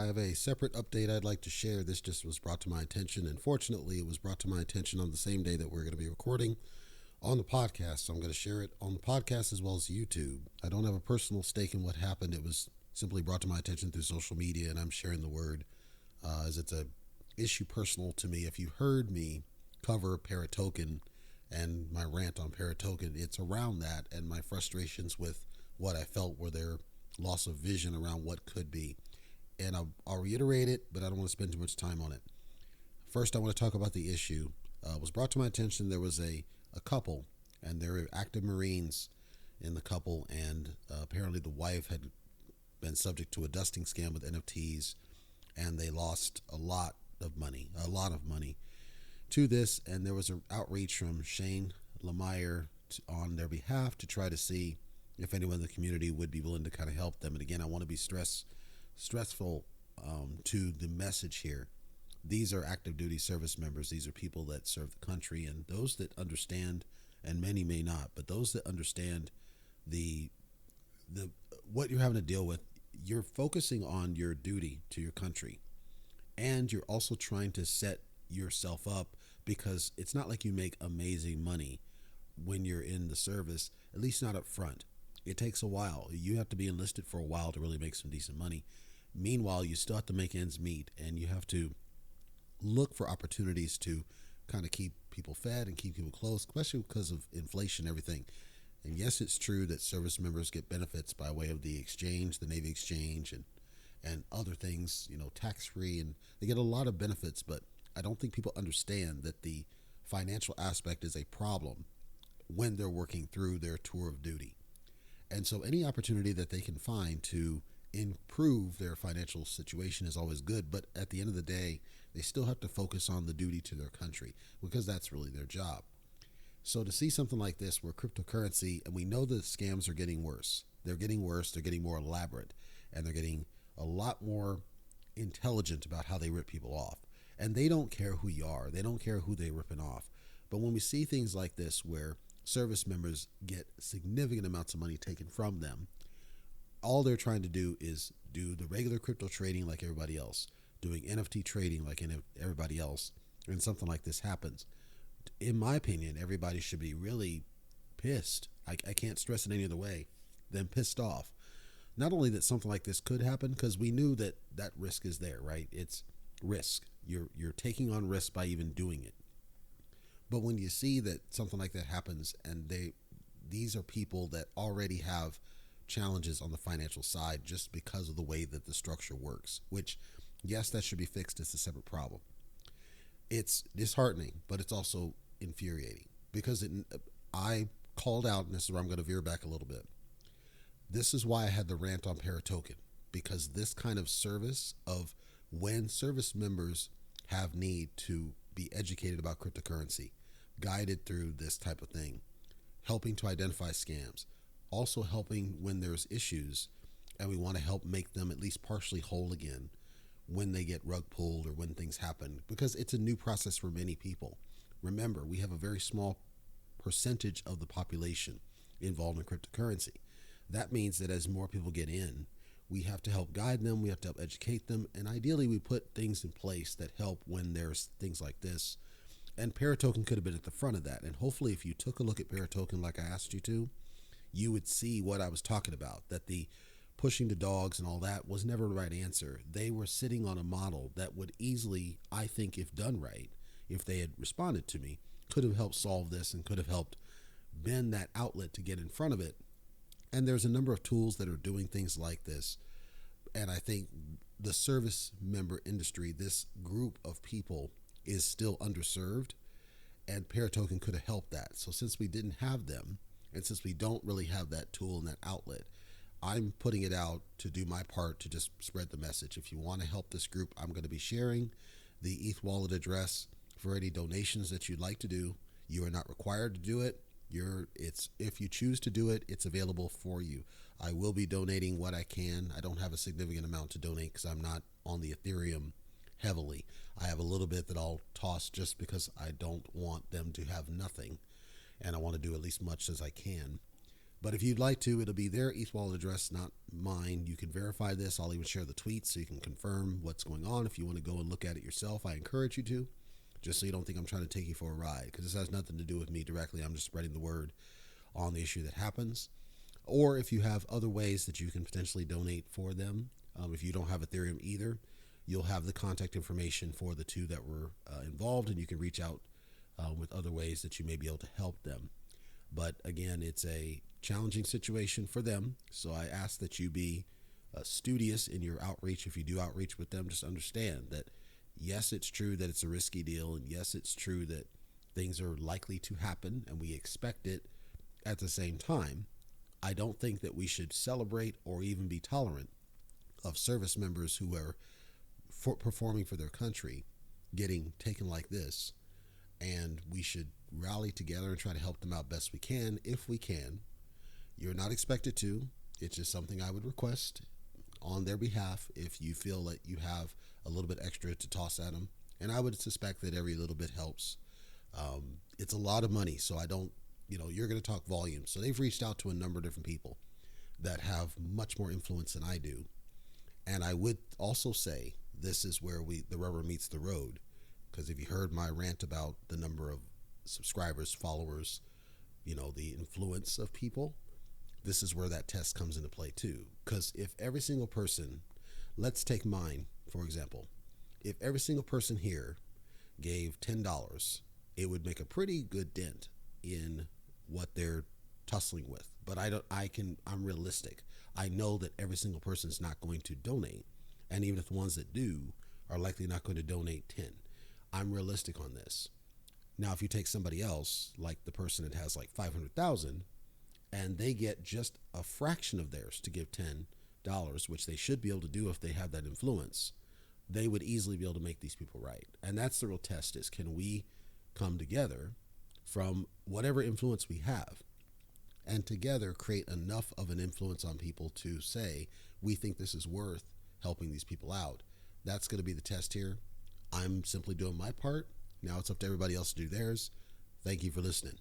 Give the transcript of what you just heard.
I have a separate update I'd like to share. This just was brought to my attention, and fortunately, it was brought to my attention on the same day that we're going to be recording on the podcast. So I'm going to share it on the podcast as well as YouTube. I don't have a personal stake in what happened. It was simply brought to my attention through social media, and I'm sharing the word as it's a issue personal to me. If you heard me cover Paratoken and my rant on Paratoken, it's around that and my frustrations with what I felt were their loss of vision around what could be. And I'll reiterate it, but I don't want to spend too much time on it. First, I want to talk about the issue. It was brought to my attention there was a couple, and there were active Marines in the couple, and apparently the wife had been subject to a dusting scam with NFTs, and they lost a lot of money to this. And there was an outreach from Shane Lemire on their behalf to try to see if anyone in the community would be willing to kind of help them. And again, I want to be stressful to the message here. These are active duty service members. These are people that serve the country, and those that understand, and many may not, but those that understand the what you're having to deal with, you're focusing on your duty to your country, and you're also trying to set yourself up, because it's not like you make amazing money when you're in the service, at least not up front. It takes a while. You have to be enlisted for a while to really make some decent money. Meanwhile, you still have to make ends meet, and you have to look for opportunities to kind of keep people fed and keep people close, especially because of inflation and everything. And yes, it's true that service members get benefits by way of the exchange, the Navy exchange, and other things, tax-free, and they get a lot of benefits, but I don't think people understand that the financial aspect is a problem when they're working through their tour of duty. And so any opportunity that they can find to improve their financial situation is always good. But at the end of the day, they still have to focus on the duty to their country, because that's really their job. So to see something like this where cryptocurrency, and we know the scams are getting worse. They're getting worse. They're getting more elaborate, and they're getting a lot more intelligent about how they rip people off. And they don't care who you are. They don't care who they're ripping off. But when we see things like this where service members get significant amounts of money taken from them, all they're trying to do is do the regular crypto trading like everybody else, doing NFT trading like everybody else, and something like this happens. In my opinion, everybody should be really pissed. I can't stress it any other way than pissed off. Not only that something like this could happen, because we knew that risk is there, right? It's risk. You're taking on risk by even doing it. But when you see that something like that happens, and these are people that already have challenges on the financial side just because of the way that the structure works, which, yes, that should be fixed. It's a separate problem. It's disheartening, but it's also infuriating, because I called out, and this is where I'm going to veer back a little bit. This is why I had the rant on Paratoken, because this kind of service of when service members have need to be educated about cryptocurrency, guided through this type of thing, helping to identify scams, also helping when there's issues and we want to help make them at least partially whole again when they get rug pulled or when things happen, because it's a new process for many people. Remember, we have a very small percentage of the population involved in cryptocurrency. That means that as more people get in, we have to help guide them, we have to help educate them, and ideally we put things in place that help when there's things like this. And Paratoken could have been at the front of that. And hopefully if you took a look at Paratoken like I asked you to, you would see what I was talking about, that the pushing the dogs and all that was never the right answer. They were sitting on a model that would easily, I think, if done right, if they had responded to me, could have helped solve this and could have helped bend that outlet to get in front of it. And there's a number of tools that are doing things like this. And I think the service member industry, this group of people, is still underserved, and Paratoken could have helped that. So since we didn't have them, and since we don't really have that tool and that outlet, I'm putting it out to do my part to just spread the message. If you want to help this group, I'm going to be sharing the ETH wallet address for any donations that you'd like to do. You are not required to do it. If you choose to do it, it's available for you. I will be donating what I can. I don't have a significant amount to donate because I'm not on the Ethereum heavily. I have a little bit that I'll toss just because I don't want them to have nothing, and I want to do at least much as I can. But if you'd like to, it'll be their ETH wallet address, not mine. You can verify this. I'll even share the tweets so you can confirm what's going on. If you want to go and look at it yourself, I encourage you to, just so you don't think I'm trying to take you for a ride, because this has nothing to do with me directly. I'm just spreading the word on the issue that happens. Or if you have other ways that you can potentially donate for them, if you don't have Ethereum either, you'll have the contact information for the two that were involved, and you can reach out with other ways that you may be able to help them. But again, it's a challenging situation for them, so I ask that you be studious in your outreach. If you do outreach with them, just understand that yes, it's true that it's a risky deal, and yes, it's true that things are likely to happen and we expect it. At the same time, I don't think that we should celebrate or even be tolerant of service members who are performing for their country getting taken like this, and we should rally together and try to help them out best we can if we can. You're not expected to. It's just something I would request on their behalf if you feel that you have a little bit extra to toss at them. And I would suspect that every little bit helps. It's a lot of money, so I don't, you're going to talk volume. So they've reached out to a number of different people that have much more influence than I do. And I would also say this is where the rubber meets the road, because if you heard my rant about the number of subscribers, followers, the influence of people, this is where that test comes into play too. Because if every single person, let's take mine, for example, if every single person here gave $10, it would make a pretty good dent in what they're tussling with. But I'm realistic. I know that every single person is not going to donate. And even if the ones that do are likely not going to donate 10. I'm realistic on this. Now, if you take somebody else, like the person that has like 500,000, and they get just a fraction of theirs to give $10, which they should be able to do if they have that influence, they would easily be able to make these people right. And that's the real test, is can we come together from whatever influence we have and together create enough of an influence on people to say, we think this is worth helping these people out. That's going to be the test here. I'm simply doing my part. Now it's up to everybody else to do theirs. Thank you for listening.